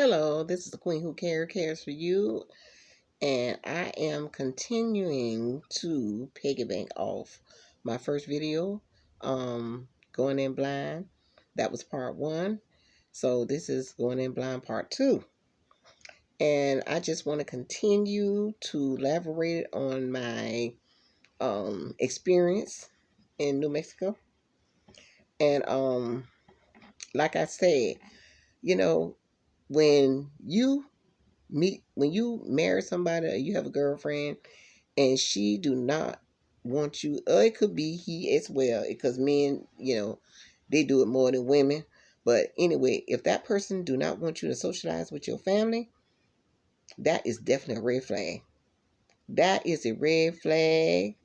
Hello, this is the Queen Who cares for you, and I am continuing to piggyback off my first video, going in blind. That was part one, so this is going in blind part two, and I just want to continue to elaborate on my experience in New Mexico, and like I said, you know, when you when you marry somebody or you have a girlfriend and she do not want you, or it could be he as well, because men, they do it more than women. But anyway, if that person do not want you to socialize with your family, that is definitely a red flag. That is a red flag.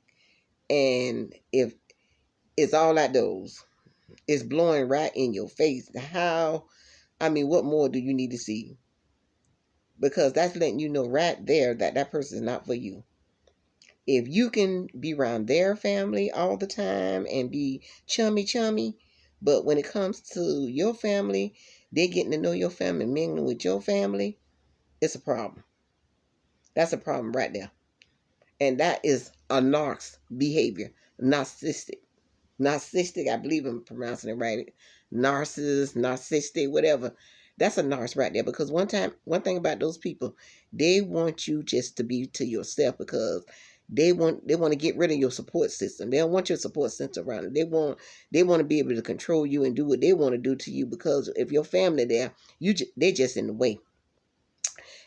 And if it's all out those, it's blowing right in your face. What more do you need to see? Because that's letting you know right there that that person is not for you. If you can be around their family all the time and be chummy, but when it comes to your family, they getting to know your family, mingling with your family, it's a problem. That's a problem right there. And that is a narc behavior. Narcissistic. Narcissistic, I believe I'm pronouncing it right. Narcissistic, whatever. That's a narc right there. Because one thing about those people, they want you just to be to yourself, because they want to get rid of your support system. They don't want your support system around them. They want to be able to control you and do what they want to do to you, because if your family there, they just in the way.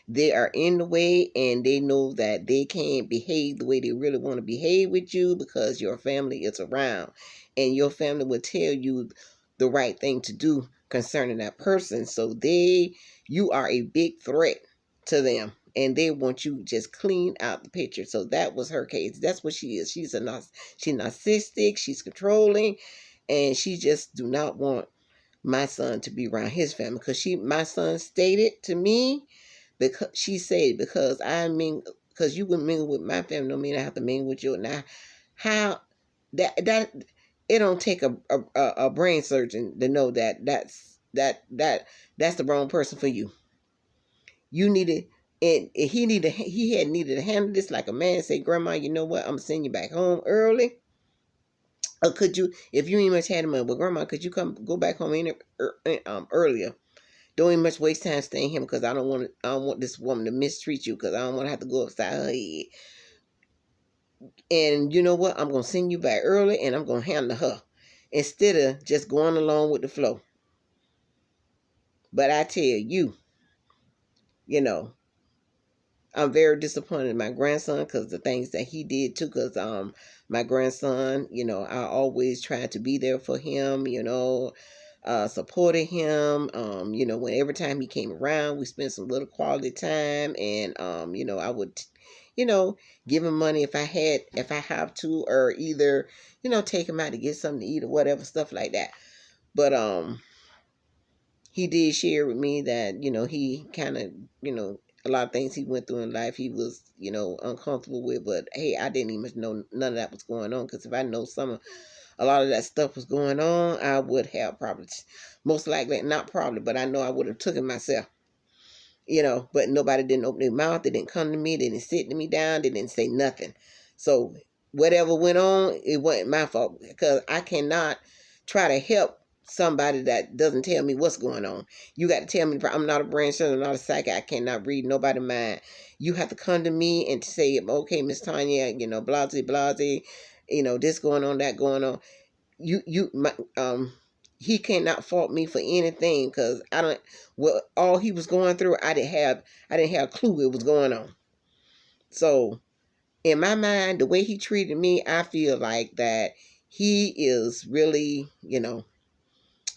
They are in the way, and they know that they can't behave the way they really want to behave with you because your family is around, and your family will tell you the right thing to do concerning that person. So you are a big threat to them, and they want you just clean out the picture. So that was her case. That's what she is. She's narcissistic. She's controlling, and she just do not want my son to be around his family, because my son stated to me, because she said, because you would mingle with my family, don't mean I have to mingle with you. Now, how that it don't take a brain surgeon to know that's the wrong person for you. You needed, and he had needed to handle this like a man. Say, Grandma, you know what? I'm gonna send you back home early. Or could you, if you ain't much had money, well, Grandma, could you go back home earlier? Don't even much waste time staying here, because I don't want this woman to mistreat you, because I don't want to have to go upside her head. And you know what? I'm going to send you back early, and I'm going to handle her instead of just going along with the flow. But I tell you, I'm very disappointed in my grandson, because the things that he did too. Because my grandson, I always tried to be there for him, supported him. When every time he came around, we spent some little quality time, and I would, give him money if I have to, or either, take him out to get something to eat or whatever, stuff like that. But he did share with me that, he kind of, a lot of things he went through in life, he was, uncomfortable with. But hey, I didn't even know none of that was going on, because if I know a lot of that stuff was going on, I would have probably, most likely, not probably, but I know I would have took it myself. But nobody didn't open their mouth. They didn't come to me. They didn't sit me down. They didn't say nothing. So whatever went on, it wasn't my fault, because I cannot try to help somebody that doesn't tell me what's going on. You got to tell me. I'm not a brain surgeon. I'm not a psychic. I cannot read nobody's mind. You have to come to me and say, okay, Miss Tanya, blase, blase, this going on, that going on. He cannot fault me for anything, because all he was going through, I didn't have a clue it was going on. So in my mind, the way he treated me, I feel like that he is really,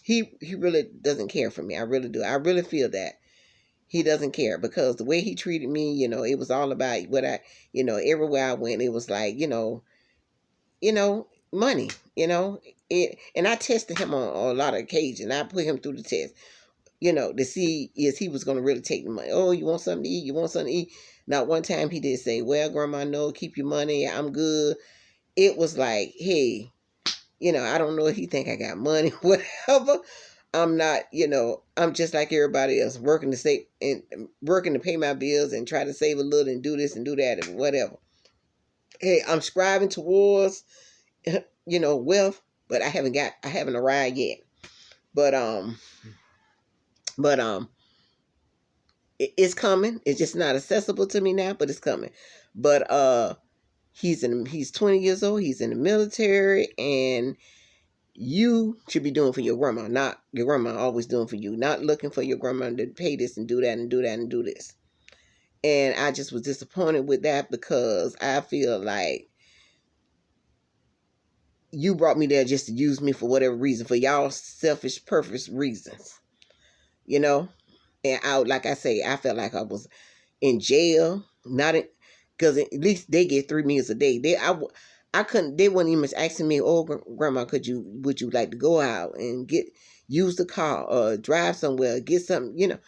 he really doesn't care for me. I really do. I really feel that he doesn't care, because the way he treated me, it was all about what everywhere I went, it was like, money, and I tested him on a lot of occasions. I put him through the test, to see if he was going to really take the money. Oh, you want something to eat? You want something to eat? Not one time he did say, well, Grandma, no, keep your money. I'm good. It was like, hey, I don't know if he think I got money, whatever. I'm not, I'm just like everybody else, working to save and working to pay my bills and try to save a little and do this and do that and whatever. Hey, I'm striving towards, wealth, but I haven't arrived yet. But but it's coming. It's just not accessible to me now, but it's coming. But he's 20 years old. He's in the military, and you should be doing for your grandma, not your grandma always doing for you. Not looking for your grandma to pay this and do that and do that and do this. And I just was disappointed with that because I feel like you brought me there just to use me for whatever reason, for y'all selfish, purpose reasons, you know. And like I say, I felt like I was in jail, not in, because at least they get 3 meals a day. I couldn't. They weren't even asking me, "Oh, grandma, would you like to go out and use the car or drive somewhere, get something?"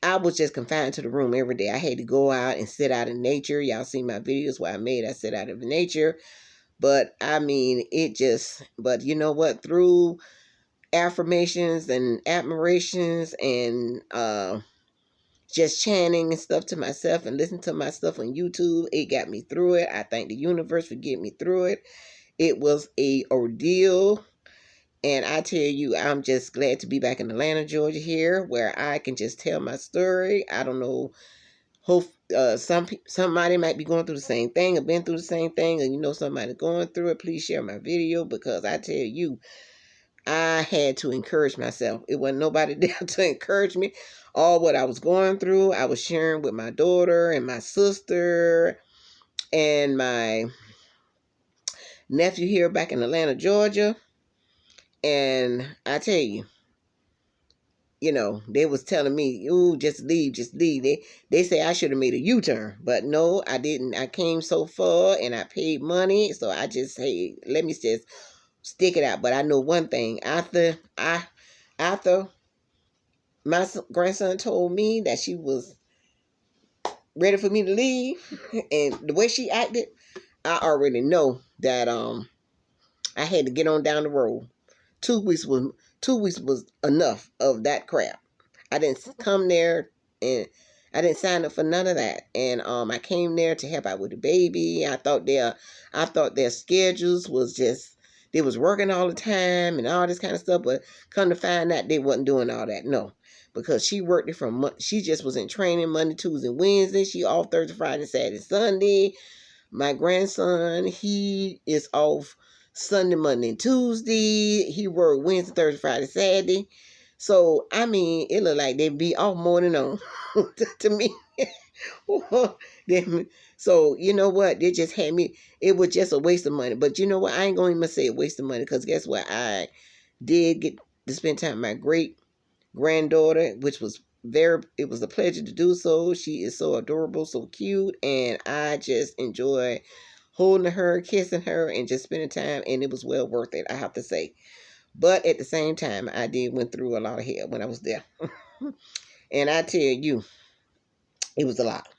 I was just confined to the room every day. I had to go out and sit out in nature. Y'all see my videos where I sit out in nature. But I mean, but you know what? Through affirmations and admirations and just chanting and stuff to myself and listening to my stuff on YouTube, it got me through it. I thank the universe for getting me through it. It was a ordeal. And I tell you, I'm just glad to be back in Atlanta, Georgia here, where I can just tell my story. I don't know. Hope somebody might be going through the same thing or been through the same thing, and somebody going through it. Please share my video, because I tell you, I had to encourage myself. It wasn't nobody there to encourage me. All what I was going through, I was sharing with my daughter and my sister and my nephew here back in Atlanta, Georgia. And I tell you, they was telling me, "Ooh, just leave, just leave." They say I should have made a U-turn, but no, I didn't. I came so far and I paid money, so I just say, let me just stick it out. But I know one thing: after my grandson told me that she was ready for me to leave, and the way she acted, I already know that I had to get on down the road. 2 weeks was enough of that crap. I didn't come there and I didn't sign up for none of that. And I came there to help out with the baby. I thought their schedules was just, they was working all the time and all this kind of stuff, but come to find out they wasn't doing all that. No. Because she worked it she just was in training Monday, Tuesday, Wednesday. She off Thursday, Friday, Saturday, Sunday. My grandson, he is off Sunday, Monday, and Tuesday. He worked Wednesday, Thursday, Friday, Saturday. So, I mean, it looked like they'd be off more than on to me. So, you know what? They just had me. It was just a waste of money. But you know what? I ain't going to even say a waste of money, because guess what? I did get to spend time with my great granddaughter, which was it was a pleasure to do so. She is so adorable, so cute, and I just enjoy holding her, kissing her, and just spending time, and it was well worth it, I have to say. But at the same time, I did went through a lot of hell when I was there. And I tell you, it was a lot.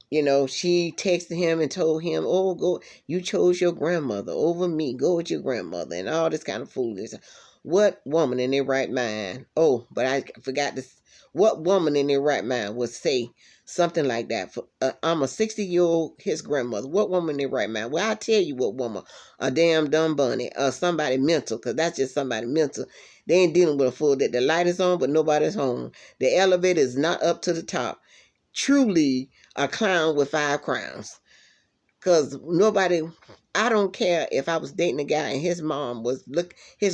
She texted him and told him, "Oh, go, you chose your grandmother over me. Go with your grandmother," and all this kind of foolishness. What woman in their right mind? Oh, but I forgot this. What woman in their right mind would say something like that? I'm a 60-year-old, his grandmother. What woman in their right mind? Well, I tell you what woman. A damn dumb bunny. Or somebody mental, because that's just somebody mental. They ain't dealing with a fool that the light is on, but nobody's home. The elevator is not up to the top. Truly a clown with 5 crowns. Because I don't care if I was dating a guy and his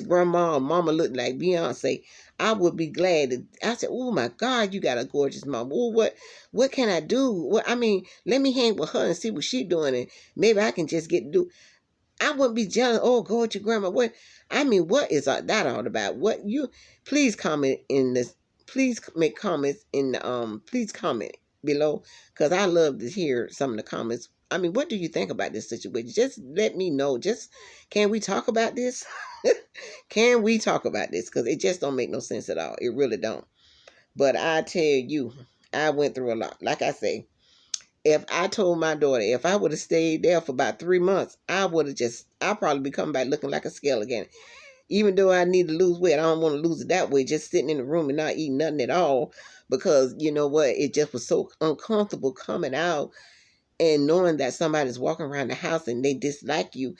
grandma or mama looked like Beyonce. I would be glad I said, "Oh my God, you got a gorgeous mom. Oh, what can I do? I mean, let me hang with her and see what she's doing, and maybe I can just I wouldn't be jealous. Oh, go with your grandma. What is that all about? Please comment in this. Please make comments please comment below, because I love to hear some of the comments. What do you think about this situation? Just let me know. Can we talk about this? Can we talk about this? Because it just don't make no sense at all. It really don't. But I tell you, I went through a lot. Like I say, if I told my daughter, if I would have stayed there for about 3 months, I probably be coming back looking like a skeleton. Even though I need to lose weight, I don't want to lose it that way, just sitting in the room and not eating nothing at all, because you know what? It just was so uncomfortable coming out and knowing that somebody's walking around the house and they dislike you.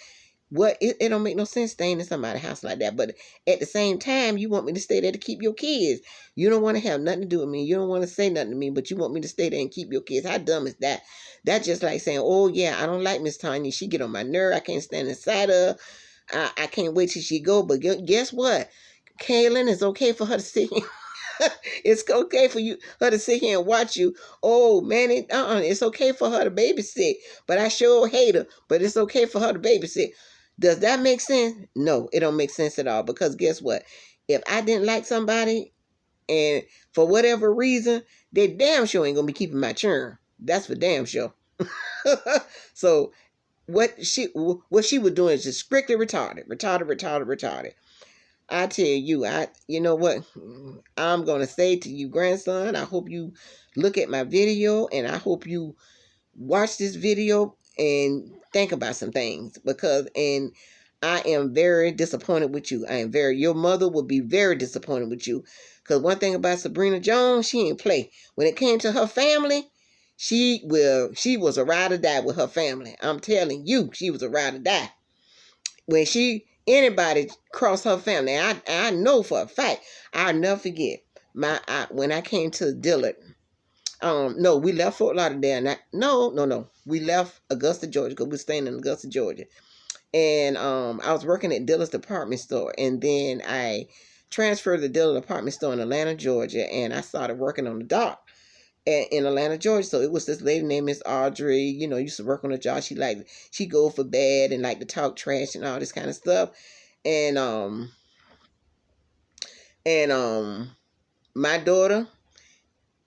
What it don't make no sense staying in somebody's house like that. But at the same time, you want me to stay there to keep your kids. You don't want to have nothing to do with me. You don't want to say nothing to me, but you want me to stay there and keep your kids. How dumb is that? That's just like saying, oh yeah, I don't like Miss Tanya. She get on my nerve. I can't stand inside her. I can't wait till she go. But guess what? Kaylin, it's okay for her to sit here. It's okay for her to sit here and watch you. Oh man, it's okay for her to babysit. But I sure hate her. But it's okay for her to babysit. Does that make sense? No, it don't make sense at all. Because guess what? If I didn't like somebody, and for whatever reason, they damn sure ain't gonna be keeping my churn. That's for damn sure. So what she was doing is just strictly retarded. I tell you, you know what? I'm gonna say to you, grandson, I hope you look at my video, and I hope you watch this video and think about some things, because I am very disappointed with you. Your mother will be very disappointed with you, because one thing about Sabrina Jones, she ain't play. When it came to her family, she was a ride or die with her family. I'm telling you, she was a ride or die. When anybody crossed her family, I know for a fact, I'll never forget when I came to Dillard. No, we left Fort Lauderdale. No. We left Augusta, Georgia, because we were staying in Augusta, Georgia. And I was working at Dillard's department store. And then I transferred to the Dillard department store in Atlanta, Georgia. And I started working on the dock in Atlanta, Georgia. So it was this lady named Miss Audrey, used to work on the job. She go for bad and like to talk trash and all this kind of stuff. And my daughter,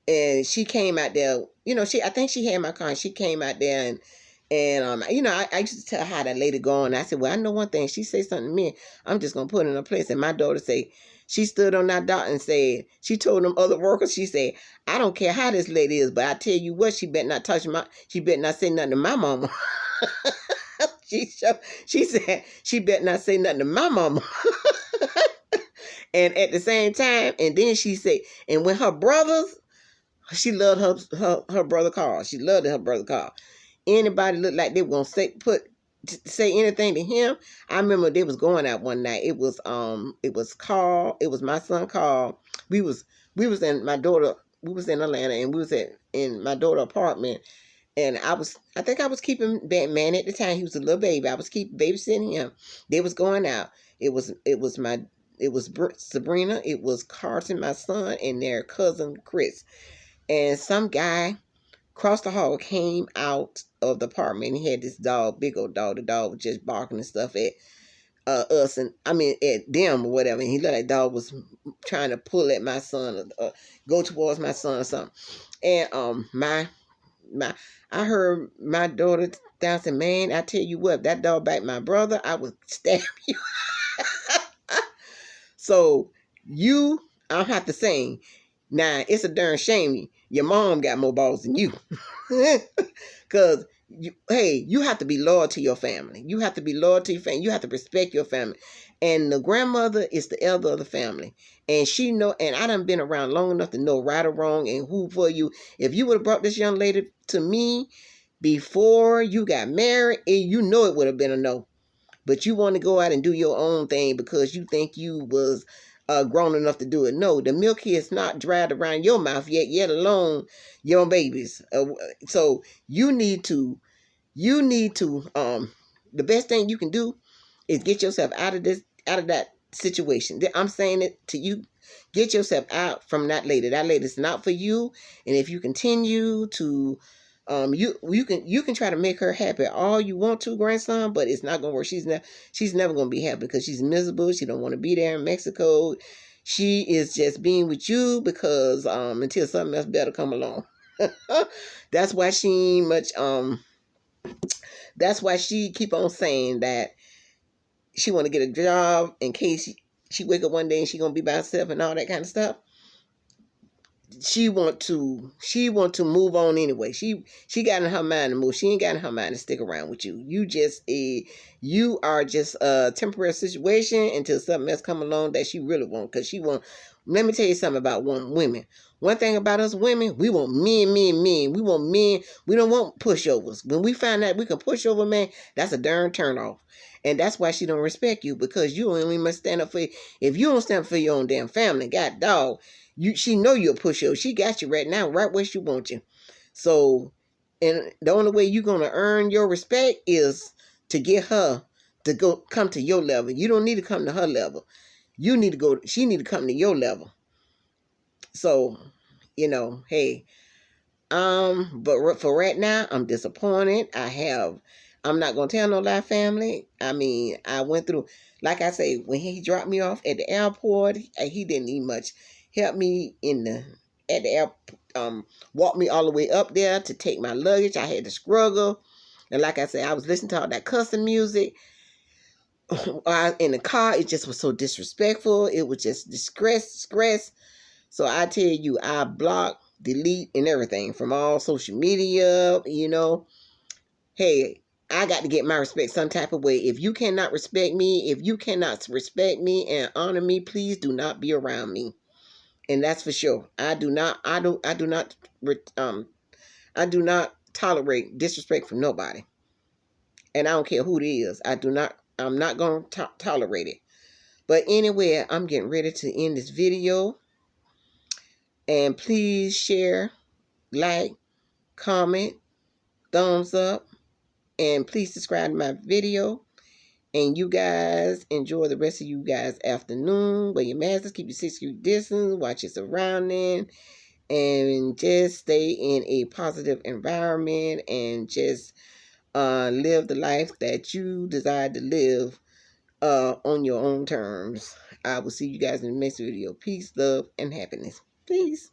and she came out there, I think she had my car, and she came out there, and I used to tell how that lady going. I said, well, I know one thing. She say something to me, I'm just going to put her in her place. And my daughter say, she stood on that dock and said, she told them other workers, she said, I don't care how this lady is, but I tell you what, she better not she better not say nothing to my mama. She said, she better not say nothing to my mama. And at the same time, and then she said, and when her brothers, she loved her brother Carl. She loved her brother Carl. Anybody looked like they were gonna say anything to him. I remember they was going out one night. It was Carl. It was my son Carl. We was in my daughter. We was in Atlanta, and we was in my daughter's apartment. And I think I was keeping man at the time. He was a little baby. I was babysitting him. They was going out. It was Sabrina. It was Carson, my son, and their cousin Chris. And some guy across the hall came out of the apartment. He had this dog, big old dog. The dog was just barking and stuff at us, and at them or whatever. And he looked like the dog was trying to pull at my son, go towards my son or something. And I heard my daughter down saying, "Man, I tell you what, if that dog bite my brother, I would stab you." So I don't have to say. Now, it's a darn shame your mom got more balls than you. Because, you have to be loyal to your family. You have to be loyal to your family. You have to respect your family. And the grandmother is the elder of the family. And she know, and I done been around long enough to know right or wrong and who for you. If you would have brought this young lady to me before you got married, you know it would have been a no. But you want to go out and do your own thing because you think you was grown enough to do it. No, the milk is not dried around your mouth yet alone your babies. So you need to, the best thing you can do is get yourself out of that situation. I'm saying it to you. Get yourself out from that lady. That lady's not for you. And if you continue to, you can try to make her happy all you want to, grandson, but it's not gonna work. She's never gonna be happy because she's miserable. She don't want to be there in Mexico. She is just being with you because until something else better come along. That's why she much that's why she keep on saying that she want to get a job in case she wake up one day and she gonna be by herself and all that kind of stuff. she want to move on anyway. She got in her mind to move. She ain't got in her mind to stick around with you. You are just a temporary situation until something else come along that she really want. Cause she want. Let me tell you something about women. One thing about us women, we want men. We want men. We don't want pushovers. When we find out we can push over man, that's a darn turn off. And that's why she don't respect you, because you only must stand up for. If you don't stand up for your own damn family, god dog, she know you're a pushover. She got you right now, right where she wants you. So, and the only way you're gonna earn your respect is to get her to come to your level. You don't need to come to her level. You need to go. She need to come to your level. So, hey, but for right now, I'm disappointed. I'm not gonna tell no lie, family. I mean, I went through, like I say, when he dropped me off at the airport, he didn't need much help me at the airport. Walk me all the way up there to take my luggage. I had to struggle, and like I said, I was listening to all that cussing music. In the car, it just was so disrespectful. It was just disgrace. So I tell you, I block, delete, and everything from all social media, Hey, I got to get my respect some type of way. If you cannot respect me and honor me, please do not be around me. And that's for sure. I do not tolerate disrespect from nobody. And I don't care who it is. I'm not going to tolerate it. But anyway, I'm getting ready to end this video. And please share, like, comment, thumbs up, and please subscribe to my video. And you guys enjoy the rest of you guys' afternoon. Wear your masks, keep your 6 feet distance, watch your surrounding, and just stay in a positive environment and just live the life that you desire to live on your own terms. I will see you guys in the next video. Peace, love, and happiness. Peace.